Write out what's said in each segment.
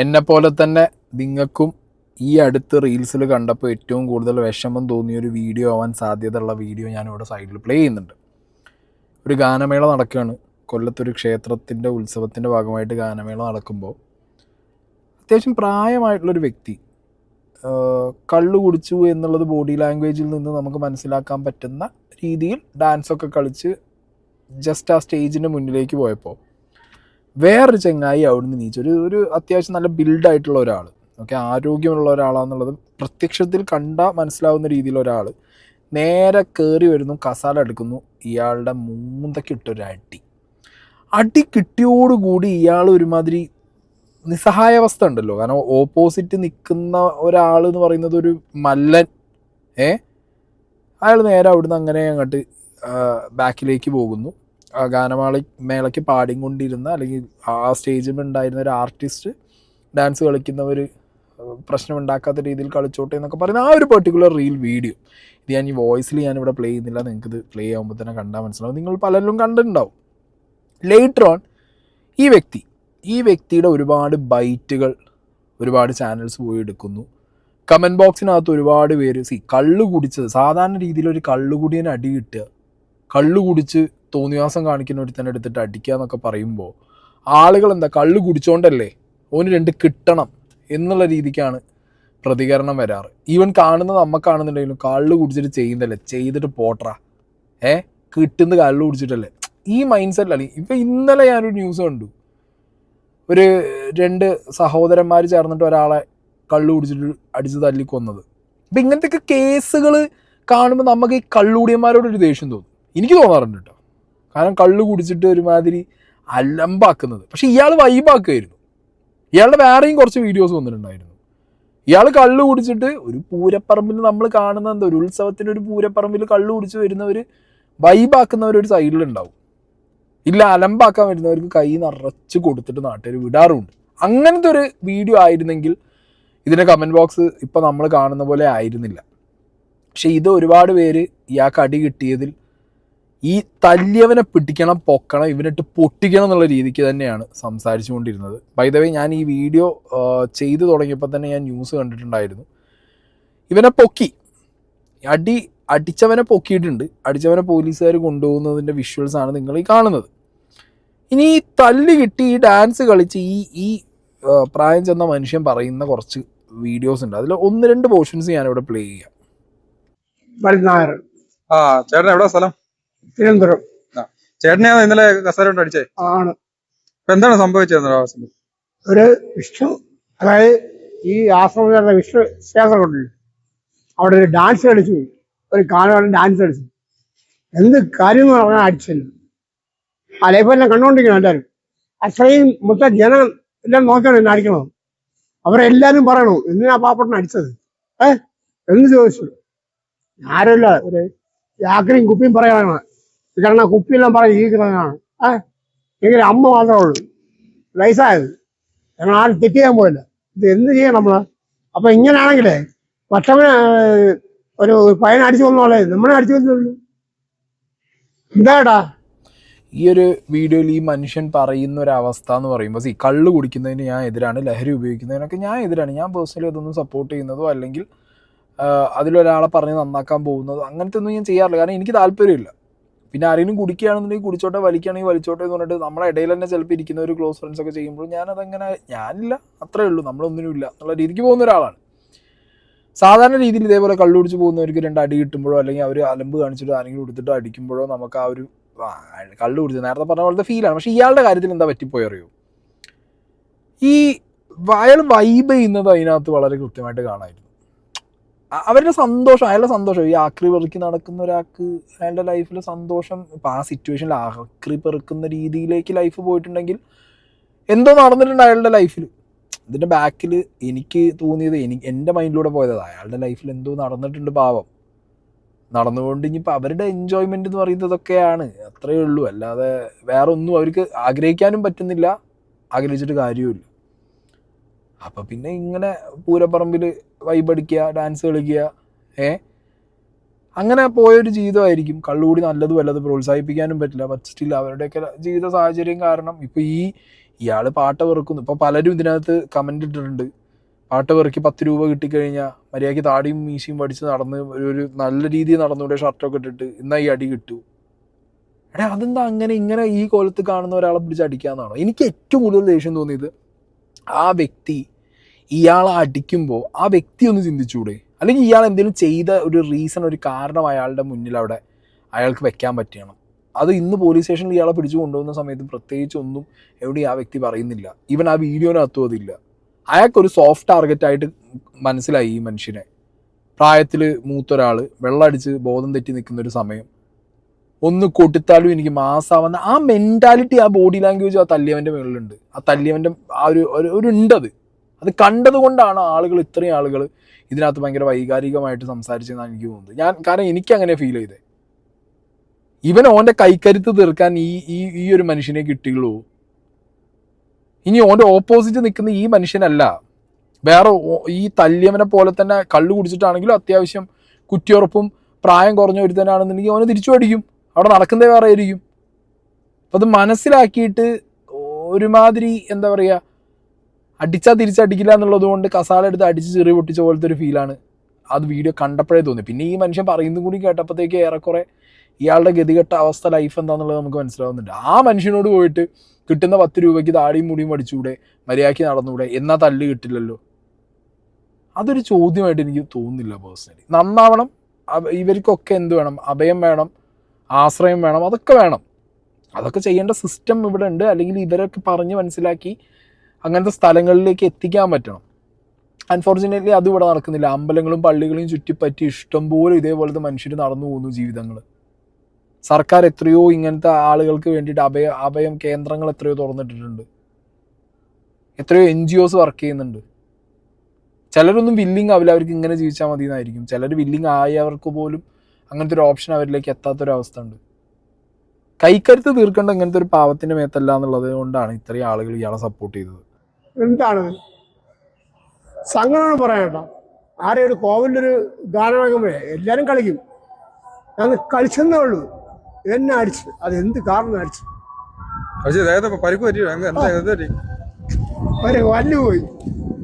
എന്നെപ്പോലെ തന്നെ നിങ്ങൾക്കും ഈ അടുത്ത് റീൽസിൽ കണ്ടപ്പോൾ ഏറ്റവും കൂടുതൽ വിഷമം തോന്നിയൊരു വീഡിയോ ആവാൻ സാധ്യതയുള്ള വീഡിയോ ഞാനിവിടെ സൈഡിൽ പ്ലേ ചെയ്യുന്നുണ്ട്. ഒരു ഗാനമേള നടക്കുകയാണ്. കൊല്ലത്തൊരു ക്ഷേത്രത്തിൻ്റെ ഉത്സവത്തിൻ്റെ ഭാഗമായിട്ട് ഗാനമേള നടക്കുമ്പോൾ അത്യാവശ്യം പ്രായമായിട്ടുള്ളൊരു വ്യക്തി കള്ളു കുടിച്ചു എന്നുള്ളത് ബോഡി ലാംഗ്വേജിൽ നിന്ന് നമുക്ക് മനസ്സിലാക്കാൻ പറ്റുന്ന രീതിയിൽ ഡാൻസൊക്കെ കളിച്ച് ജസ്റ്റ് ആ സ്റ്റേജിൻ്റെ മുന്നിലേക്ക് പോയപ്പോൾ വേറൊരു ചെങ്ങായി അവിടുന്ന് നീച്ചു ഒരു അത്യാവശ്യം നല്ല ബിൽഡായിട്ടുള്ള ഒരാൾ, ഓക്കെ, ആരോഗ്യമുള്ള ഒരാളാണെന്നുള്ളത് പ്രത്യക്ഷത്തിൽ കണ്ടാൽ മനസ്സിലാവുന്ന രീതിയിൽ ഒരാൾ നേരെ കയറി വരുന്നു, കസാല എടുക്കുന്നു, ഇയാളുടെ മൂന്തക്കിട്ടൊരു അടി കിട്ടിയോടുകൂടി ഇയാൾ ഒരുമാതിരി നിസ്സഹായാവസ്ഥ ഉണ്ടല്ലോ. കാരണം ഓപ്പോസിറ്റ് നിൽക്കുന്ന ഒരാൾ എന്ന് പറയുന്നത് ഒരു മല്ലൻ. അയാൾ നേരെ അവിടുന്ന് അങ്ങനെ അങ്ങോട്ട് ബാക്കിലേക്ക് പോകുന്നു. മേളയ്ക്ക് പാടിക്കൊണ്ടിരുന്ന അല്ലെങ്കിൽ ആ സ്റ്റേജിൽ ഉണ്ടായിരുന്ന ഒരു ആർട്ടിസ്റ്റ് ഡാൻസ് കളിക്കുന്നവർ പ്രശ്നമുണ്ടാക്കാത്ത രീതിയിൽ കളിച്ചോട്ടെ എന്നൊക്കെ പറയുന്ന ആ ഒരു പെർട്ടിക്കുലർ റീൽ വീഡിയോ ഇത് ഞാൻ ഈ വോയിസിൽ ഞാനിവിടെ പ്ലേ ചെയ്യുന്നില്ല, നിങ്ങൾക്കിത് പ്ലേ ആകുമ്പോൾ തന്നെ കണ്ടാൽ മനസ്സിലാവും. നിങ്ങൾ പലരും കണ്ടിട്ടുണ്ടാവും. ലേറ്റർ ഓൺ ഈ വ്യക്തിയുടെ ഒരുപാട് ബൈറ്റുകൾ ഒരുപാട് ചാനൽസ് പോയി എടുക്കുന്നു. കമൻറ്റ് ബോക്സിനകത്ത് ഒരുപാട് പേര് കള്ളു കുടിച്ചത്, സാധാരണ രീതിയിൽ ഒരു കള്ളുകുടിയനെ അടി കിട്ടുക, കള്ളു കുടിച്ച് തോന്നിവാസം കാണിക്കുന്ന ഒരു തന്നെ എടുത്തിട്ട് അടിക്കുക എന്നൊക്കെ പറയുമ്പോൾ ആളുകൾ എന്താ കള്ളു കുടിച്ചോണ്ടല്ലേ ഓന് രണ്ട് കിട്ടണം എന്നുള്ള രീതിക്കാണ് പ്രതികരണം വരാറ്. ഈവൻ കാണുന്നത് നമ്മക്കാണെന്നുണ്ടെങ്കിലും കള്ളു കുടിച്ചിട്ട് ചെയ്യുന്നതല്ലേ, ചെയ്തിട്ട് പോട്ടറ, കിട്ടുന്ന കള്ളു കുടിച്ചിട്ടല്ലേ, ഈ മൈൻഡ് സെറ്റിലാണ്. ഇപ്പം ഇന്നലെ ഞാനൊരു ന്യൂസ് കണ്ടു, ഒരു 2 സഹോദരന്മാർ ചേർന്നിട്ട് ഒരാളെ കള്ളു കുടിച്ചിട്ട് അടിച്ച് തല്ലിക്കൊന്നത്. അപ്പം ഇങ്ങനത്തെയൊക്കെ കേസുകൾ കാണുമ്പോൾ നമുക്ക് ഈ കള്ളുകൂടിയന്മാരോടൊരു ദേഷ്യം തോന്നും. എനിക്ക് തോന്നാറുണ്ട് കേട്ടോ. കാരണം കള്ളു കുടിച്ചിട്ട് ഒരുമാതിരി അലമ്പാക്കുന്നത്. പക്ഷെ ഇയാൾ വൈബാക്കുമായിരുന്നു. ഇയാളുടെ വേറെയും കുറച്ച് വീഡിയോസ് വന്നിട്ടുണ്ടായിരുന്നു. ഇയാൾ കള്ളു കുടിച്ചിട്ട് ഒരു പൂരപ്പറമ്പിൽ നമ്മൾ കാണുന്ന എന്താ, ഒരു ഉത്സവത്തിൻ്റെ ഒരു പൂരപ്പറമ്പിൽ കള്ളു കുടിച്ച് വരുന്നവർ വൈബാക്കുന്നവരൊരു സൈഡിലുണ്ടാവും. ഇല്ല, അലമ്പാക്കാൻ വരുന്നവർക്ക് കൈ നിറച്ച് കൊടുത്തിട്ട് നാട്ടുകാർ വിടാറുമുണ്ട്. അങ്ങനത്തെ ഒരു വീഡിയോ ആയിരുന്നെങ്കിൽ ഇതിൻ്റെ കമൻറ്റ് ബോക്സ് ഇപ്പം നമ്മൾ കാണുന്ന പോലെ ആയിരുന്നില്ല. പക്ഷെ ഇത് ഒരുപാട് പേര് ഇയാൾക്ക് അടി കിട്ടിയതിൽ ഈ തല്ലിയവനെ പിടിക്കണം, പൊക്കണം, ഇവനിട്ട് പൊട്ടിക്കണം എന്നുള്ള രീതിക്ക് തന്നെയാണ് സംസാരിച്ചു കൊണ്ടിരുന്നത്. ബൈ ദ വേ, ഞാൻ ഈ വീഡിയോ ചെയ്തു തുടങ്ങിയപ്പോൾ തന്നെ ഞാൻ ന്യൂസ് കണ്ടിട്ടുണ്ടായിരുന്നു. ഇവനെ പൊക്കി, അടിച്ചവനെ പൊക്കിയിട്ടുണ്ട്. അടിച്ചവനെ പോലീസുകാർ കൊണ്ടുപോകുന്നതിൻ്റെ വിഷ്വൽസാണ് നിങ്ങൾ ഈ കാണുന്നത്. ഇനി ഈ തല്ല് കിട്ടി ഈ ഡാൻസ് കളിച്ച് ഈ പ്രായം ചെന്ന മനുഷ്യൻ പറയുന്ന കുറച്ച് വീഡിയോസ് ഉണ്ട്. അതിൽ 1-2 പോർഷൻസ് ഞാനിവിടെ പ്ലേ ചെയ്യാം. ചേട്ടൻ എവിടെ സ്ഥലം? തിരുവനന്തപുരം. ചേട്ടനെ ഇന്നലെ കസേര കൊണ്ട് അടിച്ചേ ആണ്. എന്താണ് സംഭവിച്ചത്? ഒരു വിഷ്ണു, അതായത് ഈ ആശ്രമ വിഷ്ണു ക്ഷേത്രം കൊണ്ടില്ല, അവിടെ ഒരു ഡാൻസ് കളിച്ചു, ഒരു കാലം ഡാൻസ് കളിച്ചു. എന്ത് കാര്യം പറഞ്ഞാൽ അടിച്ചില്ല. ആ ലൈഫ് എല്ലാം കണ്ടുകൊണ്ടിരിക്കണം എല്ലാവരും. അത്രയും മൊത്തം ജനം എല്ലാം നോക്കണം എന്നെ അടിക്കണം. അവരെല്ലാരും പറയണു എന്തിനാ പാപ്പട്ടനെ അടിച്ചത് എന്ന് ചോദിച്ചു. ആരുമില്ല, ഒരു ചാക്കരയും കുപ്പിയും പറയാണ്. കാരണം കുപ്പിയെല്ലാം പറയും ഈ കിടന്നാണ്. എങ്കിൽ അമ്മ മാത്രമേ ഉള്ളൂ വയസ്സായത്. ഞങ്ങൾ ആരും തെറ്റ് ചെയ്യാൻ പോയില്ല. ഇത് എന്ത് ചെയ്യണം നമ്മള്? അപ്പൊ ഇങ്ങനെയാണെങ്കിലേ മറ്റവനെ ഒരു പയ്യനെ അടിച്ചു കൊന്നോളെ നമ്മളെ അടിച്ചു കൊന്നുള്ളൂ. എന്താടാ ഈ ഒരു വീഡിയോയിൽ ഈ മനുഷ്യൻ പറയുന്ന ഒരു അവസ്ഥ എന്ന് പറയുമ്പോൾ കള്ള് കുടിക്കുന്നതിന് ഞാൻ എതിരാണ്, ലഹരി ഉപയോഗിക്കുന്നതിനൊക്കെ ഞാൻ എതിരാണ്. ഞാൻ പേഴ്സണലി അതൊന്നും സപ്പോർട്ട് ചെയ്യുന്നതോ അല്ലെങ്കിൽ അതിലൊരാളെ പറഞ്ഞ് നന്നാക്കാൻ പോകുന്നതോ അങ്ങനത്തെ ഒന്നും ഞാൻ ചെയ്യാറില്ല. കാരണം എനിക്ക് താല്പര്യമില്ല. പിന്നെ ആരെങ്കിലും കുടിക്കുകയാണെന്നുണ്ടെങ്കിൽ കുടിച്ചോട്ടെ, വലിക്കുകയാണെങ്കിൽ വലിച്ചോട്ടെ എന്ന് പറഞ്ഞിട്ട് നമ്മുടെ ഇടയിൽ തന്നെ ചിലപ്പോൾ ഇരിക്കുന്ന ഒരു ക്ലോസ് ഫ്രണ്ട്സ് ഒക്കെ ചെയ്യുമ്പോൾ ഞാനില്ല, അത്രേ ഉള്ളൂ, നമ്മളൊന്നിനുമില്ല എന്നുള്ള രീതിക്ക് പോകുന്ന ഒരാളാണ്. സാധാരണ രീതിയിൽ ഇതേപോലെ കള്ളു കുടിച്ച് പോകുന്നവർക്ക് 2 അടി കിട്ടുമ്പോഴോ അല്ലെങ്കിൽ അവർ അലമ്പ് കാണിച്ചിട്ട് ആരെങ്കിലും കൊടുത്തിട്ടോ അടിക്കുമ്പോഴോ നമുക്ക് ആ ഒരു കള്ളു കുടിച്ച് നേരത്തെ പറഞ്ഞ പോലത്തെ ഫീലാണ്. പക്ഷേ ഇയാളുടെ കാര്യത്തിൽ എന്താ പറ്റിപ്പോയറിയോ, അയാൾ വൈബ് ചെയ്യുന്നത് അതിനകത്ത് വളരെ കൃത്യമായിട്ട് കാണാമായിരുന്നു. അവരുടെ സന്തോഷം, അയാളുടെ സന്തോഷം, ഈ ആക്രി പെറുക്കി നടക്കുന്ന ഒരാൾക്ക് അയാളുടെ ലൈഫിൽ സന്തോഷം, ഇപ്പം ആ സിറ്റുവേഷനിൽ ആക്രി പെറുക്കുന്ന രീതിയിലേക്ക് ലൈഫ് പോയിട്ടുണ്ടെങ്കിൽ എന്തോ നടന്നിട്ടുണ്ട് അയാളുടെ ലൈഫിൽ. ഇതിൻ്റെ ബാക്കിൽ എനിക്ക് തോന്നിയത്, എൻ്റെ മൈൻഡിലൂടെ പോയത് അയാളുടെ ലൈഫിൽ എന്തോ നടന്നിട്ടുണ്ട്, പാവം നടന്നുകൊണ്ട്. ഇനിയിപ്പോൾ അവരുടെ എൻജോയ്മെൻ്റ് എന്ന് പറയുന്നതൊക്കെയാണ്, അത്രയേ ഉള്ളൂ. അല്ലാതെ വേറെ ഒന്നും അവർക്ക് ആഗ്രഹിക്കാനും പറ്റുന്നില്ല, ആഗ്രഹിച്ചിട്ട് കാര്യവുമില്ല. അപ്പം പിന്നെ ഇങ്ങനെ പൂരപ്പറമ്പിൽ വൈബടിക്കുക, ഡാൻസ് കളിക്കുക, അങ്ങനെ പോയൊരു ജീവിതമായിരിക്കും. കള്ളുകൂടി നല്ലതും അല്ലത് പ്രോത്സാഹിപ്പിക്കാനും പറ്റില്ല. ബട്ട് സ്റ്റിൽ അവരുടെയൊക്കെ ജീവിത സാഹചര്യം കാരണം ഇപ്പോൾ ഇയാൾ പാട്ട വെറുക്കുന്നു. ഇപ്പോൾ പലരും ഇതിനകത്ത് കമൻ്റ് ഇട്ടിട്ടുണ്ട്, പാട്ട വെറുക്കി 10 രൂപ കിട്ടിക്കഴിഞ്ഞാൽ മര്യാദയ്ക്ക് താടിയും മീശയും പഠിച്ച് നടന്ന് ഒരു നല്ല രീതിയിൽ നടന്നുകൂടെ, ഷർട്ടൊക്കെ ഇട്ടിട്ട് ഇന്നാ ഈ അടി കിട്ടൂ. എടാ അതെന്താ ഇങ്ങനെ ഈ കോലത്ത് കാണുന്ന ഒരാളെ പിടിച്ച് അടിക്കാമെന്നാണോ? എനിക്ക് ഏറ്റവും കൂടുതൽ ദേഷ്യം തോന്നിയത് ആ വ്യക്തി ഇയാളെ അടിക്കുമ്പോൾ ആ വ്യക്തി ഒന്ന് ചിന്തിച്ചൂടെ? അല്ലെങ്കിൽ ഇയാൾ എന്തെങ്കിലും ചെയ്ത ഒരു റീസൺ, ഒരു കാരണം അയാളുടെ മുന്നിൽ അവിടെ അയാൾക്ക് വെക്കാൻ പറ്റണം. അത് ഇന്ന് പോലീസ് സ്റ്റേഷനിൽ ഇയാളെ പിടിച്ചു കൊണ്ടുപോകുന്ന സമയത്ത് പ്രത്യേകിച്ച് ഒന്നും എവിടെയും ആ വ്യക്തി പറയുന്നില്ല. ഈവൻ ആ വീഡിയോനകത്തും അതില്ല. അയാൾക്കൊരു സോഫ്റ്റ് ടാർഗറ്റായിട്ട് മനസ്സിലായി ഈ മനുഷ്യനെ. പ്രായത്തിൽ മൂത്തൊരാൾ വെള്ളമടിച്ച് ബോധം തെറ്റി നിൽക്കുന്നൊരു സമയം, ഒന്ന് കൊട്ടിത്താലും എനിക്ക് മാസാവുന്ന ആ മെൻറ്റാലിറ്റി, ആ ബോഡി ലാംഗ്വേജ് ആ തല്ലിയവൻ്റെ മുകളിലുണ്ട്. ആ തല്ലിയവൻ്റെ ആ ഒരു ഉണ്ടത്. അത് കണ്ടത് കൊണ്ടാണ് ഇത്രയും ആളുകൾ ഇതിനകത്ത് ഭയങ്കര വൈകാരികമായിട്ട് സംസാരിച്ചതെന്നാണ് എനിക്ക് തോന്നുന്നത്. കാരണം എനിക്കങ്ങനെ ഫീൽ ചെയ്തേ. ഇവൻ ഓൻ്റെ കൈക്കരുത്ത് തീർക്കാൻ ഈ ഒരു മനുഷ്യനെ കിട്ടിയുള്ളൂ. ഇനി ഓൻ്റെ ഓപ്പോസിറ്റ് നിൽക്കുന്ന ഈ മനുഷ്യനല്ല, വേറെ ഈ തല്ലിയവനെ പോലെ തന്നെ കള്ളു കുടിച്ചിട്ടാണെങ്കിലും അത്യാവശ്യം കുറ്റിയുറപ്പും പ്രായം കുറഞ്ഞ ഒരുത്തനാണെന്നുണ്ടെങ്കിൽ അവനെ തിരിച്ചു അടിക്കും. അവിടെ നടക്കുന്നതേ വേറെ ആയിരിക്കും. അപ്പം അത് മനസ്സിലാക്കിയിട്ട് ഒരുമാതിരി എന്താ പറയുക, അടിച്ചാൽ തിരിച്ചടിക്കില്ല എന്നുള്ളത് കൊണ്ട് കസാല എടുത്ത് അടിച്ച് ചെറിയ പൊട്ടിച്ച പോലത്തെ ഒരു ഫീലാണ് അത് വീഡിയോ കണ്ടപ്പോഴേ തോന്നി. പിന്നെ ഈ മനുഷ്യൻ പറയുന്നതും കൂടി കേട്ടപ്പോഴത്തേക്ക് ഏറെക്കുറെ ഇയാളുടെ ഗതികെട്ട അവസ്ഥ, ലൈഫ് എന്താണെന്നുള്ളത് നമുക്ക് മനസ്സിലാവുന്നുണ്ട്. ആ മനുഷ്യനോട് പോയിട്ട് കിട്ടുന്ന 10 രൂപയ്ക്ക് താടിയും മുടിയും അടിച്ചുകൂടെ, മര്യാദയ്ക്ക് നടന്നുകൂടെ, എന്നാൽ തല്ല് കിട്ടില്ലല്ലോ? അതൊരു ചോദ്യമായിട്ട് എനിക്ക് തോന്നുന്നില്ല പേഴ്സണലി. നന്നാവണം, ഇവർക്കൊക്കെ എന്ത് വേണം? അഭയം വേണം, ആശ്രയം വേണം, അതൊക്കെ വേണം. അതൊക്കെ ചെയ്യേണ്ട സിസ്റ്റം ഇവിടെ ഉണ്ട്. അല്ലെങ്കിൽ ഇവരൊക്കെ പറഞ്ഞ് മനസ്സിലാക്കി അങ്ങനത്തെ സ്ഥലങ്ങളിലേക്ക് എത്തിക്കാൻ പറ്റണം. അൺഫോർച്ചുനേറ്റ്ലി അത് ഇവിടെ നടക്കുന്നില്ല. അമ്പലങ്ങളും പള്ളികളെയും ചുറ്റിപ്പറ്റി ഇഷ്ടംപോലെ ഇതേപോലത്തെ മനുഷ്യർ നടന്നു പോകുന്നു ജീവിതങ്ങൾ. സർക്കാർ എത്രയോ ഇങ്ങനത്തെ ആളുകൾക്ക് വേണ്ടിയിട്ട് അഭയം കേന്ദ്രങ്ങൾ എത്രയോ തുറന്നിട്ടിട്ടുണ്ട്. എത്രയോ NGOs വർക്ക് ചെയ്യുന്നുണ്ട്. ചിലരൊന്നും വില്ലിങ് ആവില്ല, അവർക്ക് ഇങ്ങനെ ജീവിച്ചാൽ മതി എന്നായിരിക്കും. ചിലർ വില്ലിങ് ആയവർക്ക് പോലും അങ്ങനത്തെ ഒരു ഓപ്ഷൻ അവരിലേക്ക് എത്താത്തൊരവസ്ഥ ഉണ്ട്. കൈക്കരുത്ത് തീർക്കേണ്ട ഇങ്ങനത്തെ ഒരു പാവത്തിൻ്റെ മേത്തല്ല എന്നുള്ളത് കൊണ്ടാണ് ഇത്രയും ആളുകൾ ഇയാളെ സപ്പോർട്ട് ചെയ്തത്. എന്താണ് സംഘടന പറയട്ടോ? ആരെയും ഒരു കോവിലൊരു ഗാനം വാങ്ങുമ്പോഴേ എല്ലാവരും കളിക്കും. ഞാൻ കളിച്ചെന്നേ ഉള്ളൂ, എന്നെ അടിച്ചു. അത് എന്ത് കാരണം അടിച്ചു?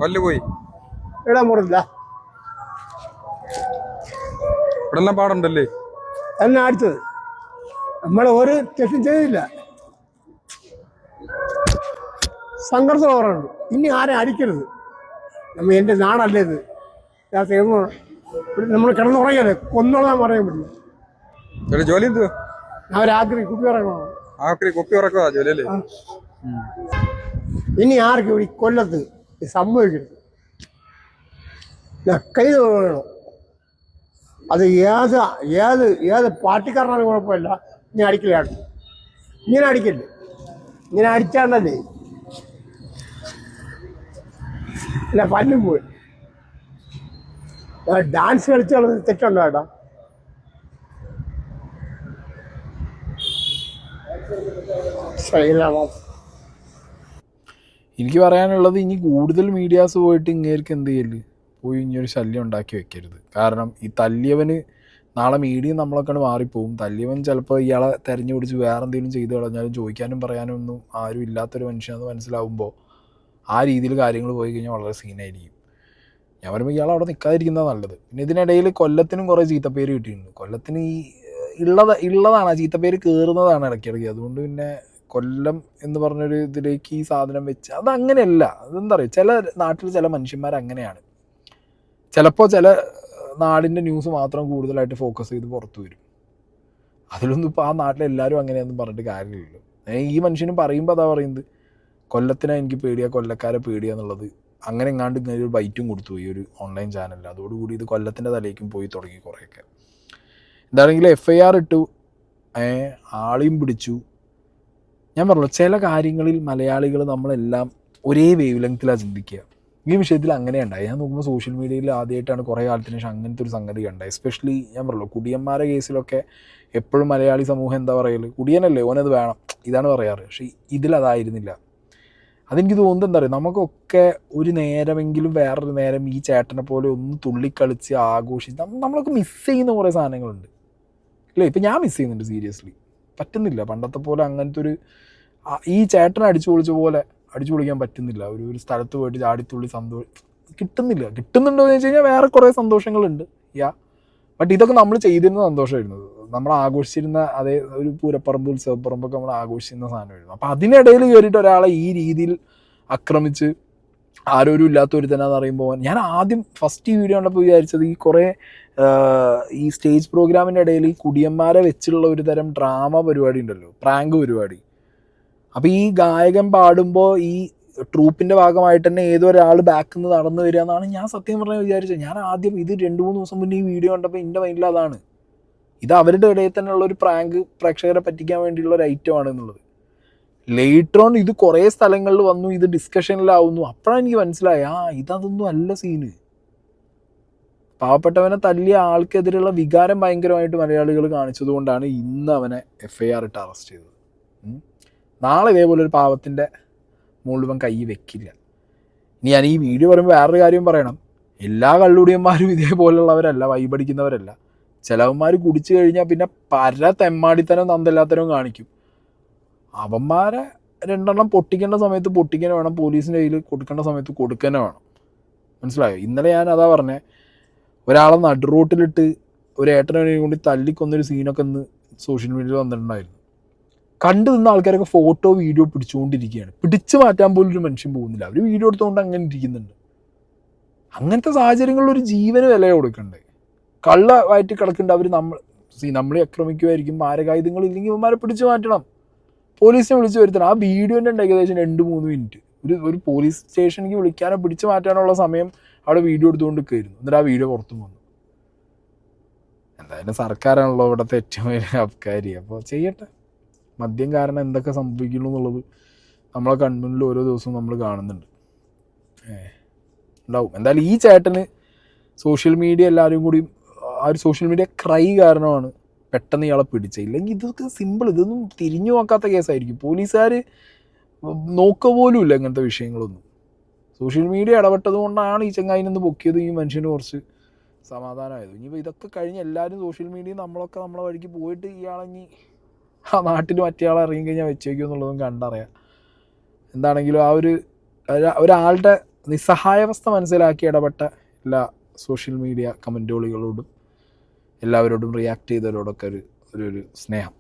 വല്ലുപോയി ഇടാൻ മുറില്ല, ഇവിടെ പാടുണ്ടല്ലേ എന്നെ അടിച്ചത്. നമ്മൾ ഒരു തെറ്റും ചെയ്തില്ല. സംഘർഷം പറയുന്നു, ഇനി ആരെ അടിക്കരുത്. എൻ്റെ നാടല്ലേ ഇത്. നമ്മൾ കിടന്നുറങ്ങല്ലേ, കൊന്നോളാൻ പറയാൻ പറ്റില്ല. ജോലി എന്തുവാ? ഞാൻ രാത്രി കുപ്പി ഇറങ്ങണം. കുപ്പി ഉറക്കുക ജോലി. ഇനി ആർക്കും ഈ കൊല്ലത്ത് സംഭവിക്കരുത്. കൈ വേണം. അത് ഏത് പാർട്ടിക്കാരനാണ് കുഴപ്പമില്ല. ഇനി അടിക്കലാണ്, ഇങ്ങനെ അടിക്കല്ലേ. ഇങ്ങനെ അടിച്ചാണ്ടല്ലേ അല്ല പല്ലും പോയി. ഡാൻസ് കളിച്ചുള്ളത് തെറ്റുണ്ടോ ഏട്ടാ? എനിക്ക് പറയാനുള്ളത്, ഇനി കൂടുതൽ മീഡിയാസ് പോയിട്ട് ഇങ്ങേർക്ക് എന്ത് ചെയ്യല്, പോയി ഇനിയൊരു ശല്യം ഉണ്ടാക്കി വെക്കരുത്. കാരണം ഈ തല്ലിയവന് നാളെ മീഡിയ നമ്മളൊക്കെ മാറിപ്പോവും. തല്ലിയവൻ ചിലപ്പോൾ ഇയാളെ തെരഞ്ഞു പിടിച്ച് വേറെ എന്തെങ്കിലും ചെയ്ത് കളഞ്ഞാലും ചോദിക്കാനും പറയാനും ഒന്നും ആരും ഇല്ലാത്തൊരു മനുഷ്യനെന്ന് മനസ്സിലാവുമ്പോൾ ആ രീതിയിൽ കാര്യങ്ങൾ പോയി കഴിഞ്ഞാൽ വളരെ സീനായിരിക്കും. ഞാൻ പറയുമ്പോൾ ഇയാൾ അവിടെ നിൽക്കാതിരിക്കുന്നതാണ് നല്ലത്. പിന്നെ ഇതിനിടയിൽ കൊല്ലത്തിനും കുറേ ചീത്തപ്പേര് കിട്ടിയിട്ടുണ്ട്. കൊല്ലത്തിന് ഈ ഉള്ളതാണ്, ആ ചീത്തപ്പേര് കയറുന്നതാണ് ഇടയ്ക്കിടയ്ക്ക്. അതുകൊണ്ട് പിന്നെ കൊല്ലം എന്ന് പറഞ്ഞൊരു ഇതിലേക്ക് ഈ സാധനം വെച്ച് അതങ്ങനെയല്ല. അതെന്താ പറയുക, ചില നാട്ടിൽ ചില മനുഷ്യന്മാർ അങ്ങനെയാണ്. ചിലപ്പോൾ ചില നാടിൻ്റെ ന്യൂസ് മാത്രം കൂടുതലായിട്ട് ഫോക്കസ് ചെയ്ത് പുറത്തു വരും. അതിലൊന്നും ഇപ്പോൾ ആ നാട്ടിലെല്ലാവരും അങ്ങനെയൊന്നും പറഞ്ഞിട്ട് കാര്യമില്ലല്ലോ. ഈ മനുഷ്യനും പറയുമ്പോൾ അതാ പറയുന്നത്, കൊല്ലത്തിനെ എനിക്ക് പേടിയാ, കൊല്ലക്കാരെ പേടിയാ എന്നുള്ളത്. അങ്ങനെ എങ്ങാണ്ട് ഇങ്ങനെ ഒരു ബൈറ്റും കൊടുത്തു ഈ ഒരു ഓൺലൈൻ ചാനലിൽ. അതോടുകൂടി ഇത് കൊല്ലത്തിൻ്റെ തലേക്കും പോയി തുടങ്ങി കുറേയൊക്കെ. എന്താണെങ്കിലും FIR ഇട്ടു, ആളെയും പിടിച്ചു. ഞാൻ പറഞ്ഞു, ചില കാര്യങ്ങളിൽ മലയാളികൾ നമ്മളെല്ലാം ഒരേ വേവ് ലെങ്ത്തിലാണ് ചിന്തിക്കുക. ഈ വിഷയത്തിൽ അങ്ങനെ ഉണ്ടായി. ഞാൻ നോക്കുമ്പോൾ സോഷ്യൽ മീഡിയയിൽ ആദ്യമായിട്ടാണ് കുറേ കാലത്തിന് ശേഷം അങ്ങനത്തെ ഒരു സംഗതി ഉണ്ടായി. എസ്പെഷ്യലി ഞാൻ പറഞ്ഞു, കുടിയന്മാരുടെ കേസിലൊക്കെ എപ്പോഴും മലയാളി സമൂഹം എന്താ പറയല്, കുടിയനല്ലേ ഓനത് വേണം, ഇതാണ് പറയാറ്. പക്ഷേ ഇതിലതായിരുന്നില്ല. അതെനിക്ക് തോന്നുന്നത് എന്താ പറയുക, നമുക്കൊക്കെ ഒരു നേരമെങ്കിലും വേറൊരു നേരം ഈ ചേട്ടനെ പോലെ ഒന്ന് തുള്ളിക്കളിച്ച് ആഘോഷിച്ച് നമ്മളൊക്കെ മിസ് ചെയ്യുന്ന കുറേ സാധനങ്ങളുണ്ട് അല്ലേ. ഇപ്പം ഞാൻ മിസ് ചെയ്യുന്നുണ്ട് സീരിയസ്ലി. പറ്റുന്നില്ല പണ്ടത്തെ പോലെ അങ്ങനത്തെ ഒരു ഈ ചേട്ടനെ അടിച്ചു പൊളിച്ച പോലെ അടിച്ചു പൊളിക്കാൻ പറ്റുന്നില്ല. ഒരു സ്ഥലത്ത് പോയിട്ട് ചാടിത്തുള്ളി കിട്ടുന്നില്ല. കിട്ടുന്നുണ്ടോ എന്ന് വെച്ച് കഴിഞ്ഞാൽ വേറെ കുറേ സന്തോഷങ്ങളുണ്ട് ബട്ട് ഇതൊക്കെ നമ്മൾ ചെയ്തിരുന്ന സന്തോഷമായിരുന്നു. നമ്മൾ ആഘോഷിച്ചിരുന്ന അതേ ഒരു പൂരപ്പറമ്പ് ഉത്സവപ്പറമ്പൊക്കെ നമ്മൾ ആഘോഷിച്ചിരുന്ന സാധനമായിരുന്നു. അപ്പം അതിനിടയിൽ കയറിയിട്ട് ഒരാളെ ഈ രീതിയിൽ ആക്രമിച്ച് ആരോരും ഇല്ലാത്ത ഒരു തന്നെ പറയുമ്പോൾ ഞാൻ ആദ്യം ഫസ്റ്റ് ഈ വീഡിയോ കണ്ടപ്പോൾ വിചാരിച്ചത് ഈ കുറേ ഈ സ്റ്റേജ് പ്രോഗ്രാമിൻ്റെ ഇടയിൽ ഈ കുടിയന്മാരെ വെച്ചുള്ള ഒരു തരം ഡ്രാമ പരിപാടി ഉണ്ടല്ലോ, പ്രാങ്ക് പരിപാടി. അപ്പോൾ ഈ ഗായകൻ പാടുമ്പോൾ ഈ ട്രൂപ്പിൻ്റെ ഭാഗമായിട്ട് തന്നെ ഏതോ ഒരാൾ ബാക്കിൽ നിന്ന് നടന്നു വരിക എന്നാണ് ഞാൻ സത്യം പറഞ്ഞാൽ വിചാരിച്ചത്. ഞാൻ ആദ്യം ഇത് 2-3 ദിവസം മുന്നേ ഈ വീഡിയോ കണ്ടപ്പോൾ എൻ്റെ മൈൻഡിൽ അതാണ്, ഇത് അവരുടെ ഇടയിൽ തന്നെയുള്ള ഒരു പ്രാങ്ക്, പ്രേക്ഷകരെ പറ്റിക്കാൻ വേണ്ടിയുള്ള ഒരു ഐറ്റമാണ് എന്നുള്ളത്. ലേറ്റർ ഓൺ ഇത് കുറേ സ്ഥലങ്ങളിൽ വന്നു, ഇത് ഡിസ്കഷനിലാവുന്നു. അപ്പോഴാണ് എനിക്ക് മനസ്സിലായി ഇതൊന്നും അല്ല സീന്. പാവപ്പെട്ടവനെ തല്ലിയ ആൾക്കെതിരെയുള്ള വികാരം ഭയങ്കരമായിട്ട് മലയാളികൾ കാണിച്ചതുകൊണ്ടാണ് ഇന്ന് അവനെ FIR ഇട്ട് അറസ്റ്റ് ചെയ്തത്. നാളെ ഇതേപോലെ ഒരു പാവത്തിൻ്റെ മുഴുവൻ കൈ വെക്കില്ല. ഇനി ഞാൻ ഈ വീഡിയോ പറയുമ്പോൾ വേറൊരു കാര്യം പറയണം, എല്ലാ കള്ളുടിയന്മാരും ഇതേപോലുള്ളവരല്ല, വൈബടിക്കുന്നവരല്ല. ചിലവന്മാർ കുടിച്ചു കഴിഞ്ഞാൽ പിന്നെ പല തെമ്മാടിത്തരം നന്ദല്ലാത്തരവും കാണിക്കും. അവന്മാരെ 2 എണ്ണം പൊട്ടിക്കേണ്ട സമയത്ത് പൊട്ടിക്കന്നെ വേണം, പോലീസിൻ്റെ കയ്യിൽ കൊടുക്കേണ്ട സമയത്ത് കൊടുക്കന്നെ വേണം. മനസ്സിലായോ? ഇന്നലെ ഞാൻ അതാ പറഞ്ഞേ, ഒരാളെ നടുറോട്ടിലിട്ട് ഒരു ഏട്ടനെ കൊണ്ട് തല്ലിക്കൊന്നൊരു സീനൊക്കെ ഇന്ന് സോഷ്യൽ മീഡിയയിൽ വന്നിട്ടുണ്ടായിരുന്നു. കണ്ടു നിന്ന ആൾക്കാരൊക്കെ ഫോട്ടോ വീഡിയോ പിടിച്ചുകൊണ്ടിരിക്കുകയാണ്. പിടിച്ചു മാറ്റാൻ പോലും ഒരു മനുഷ്യൻ പോകുന്നില്ല, അവർ വീഡിയോ എടുത്തുകൊണ്ട് അങ്ങനെ ഇരിക്കുന്നുണ്ട്. അങ്ങനത്തെ സാഹചര്യങ്ങളിൽ ഒരു ജീവന് വില കൊടുക്കണ്ടേ? കള്ള വയറ്റി കിടക്കുന്നുണ്ട് അവർ, നമ്മളെ ആക്രമിക്കുമായിരിക്കും, മാരകായുധങ്ങൾ ഇല്ലെങ്കിൽ ഇവന്മാരെ പിടിച്ചു മാറ്റണം, പോലീസിനെ വിളിച്ച് വരുത്തണം. ആ വീഡിയോൻ്റെ ഉണ്ട് ഏകദേശം 2-3 മിനിറ്റ്. ഒരു പോലീസ് സ്റ്റേഷനിലേക്ക് വിളിക്കാനോ പിടിച്ചു മാറ്റാനുള്ള സമയം അവിടെ വീഡിയോ എടുത്തുകൊണ്ട് നിൽക്കുമായിരുന്നു. എന്നിട്ട് ആ വീഡിയോ പുറത്തും വന്നു. എന്തായാലും സർക്കാരാണല്ലോ ഇവിടുത്തെ ഏറ്റവും വലിയ അബ്കാരി. അപ്പോൾ ചെയ്യട്ടെ. മദ്യം കാരണം എന്തൊക്കെ സംഭവിക്കുന്നു എന്നുള്ളത് നമ്മളെ കൺമുന്നിൽ ഓരോ ദിവസവും നമ്മൾ കാണുന്നുണ്ട്, ഉണ്ടാവും. എന്തായാലും ഈ ചേട്ടന് സോഷ്യൽ മീഡിയ എല്ലാവരും കൂടി ആ ഒരു സോഷ്യൽ മീഡിയ ക്രൈ കാരണമാണ് പെട്ടെന്ന് ഇയാളെ പിടിച്ചത്. ഇല്ലെങ്കിൽ ഇതൊക്കെ സിമ്പിൾ, ഇതൊന്നും തിരിഞ്ഞു നോക്കാത്ത കേസായിരിക്കും. പോലീസുകാർ നോക്കുക പോലും ഇല്ല ഇങ്ങനത്തെ വിഷയങ്ങളൊന്നും. സോഷ്യൽ മീഡിയ ഇടപെട്ടത് കൊണ്ടാണ് ഈ ചങ്ങായിനൊന്ന് പൊക്കിയത്, ഈ മനുഷ്യന് കുറച്ച് സമാധാനമായത്. ഇനിയിപ്പോൾ ഇതൊക്കെ കഴിഞ്ഞ് എല്ലാവരും സോഷ്യൽ മീഡിയ നമ്മളൊക്കെ നമ്മളെ വഴിക്ക് പോയിട്ട് ഇയാളെങ്കിൽ ആ നാട്ടിൽ മറ്റേ ആളെ ഇറങ്ങി കഴിഞ്ഞാൽ വെച്ചേക്കും എന്നുള്ളതും കണ്ടറിയാം. എന്താണെങ്കിലും ആ ഒരാളുടെ നിസ്സഹായാവസ്ഥ മനസ്സിലാക്കി ഇടപെട്ട എല്ലാ സോഷ്യൽ മീഡിയ കമൻറ്റുകളോടും എല്ലാവരോടും റിയാക്ട് ചെയ്തവരോടൊക്കെ ഒരു സ്നേഹം.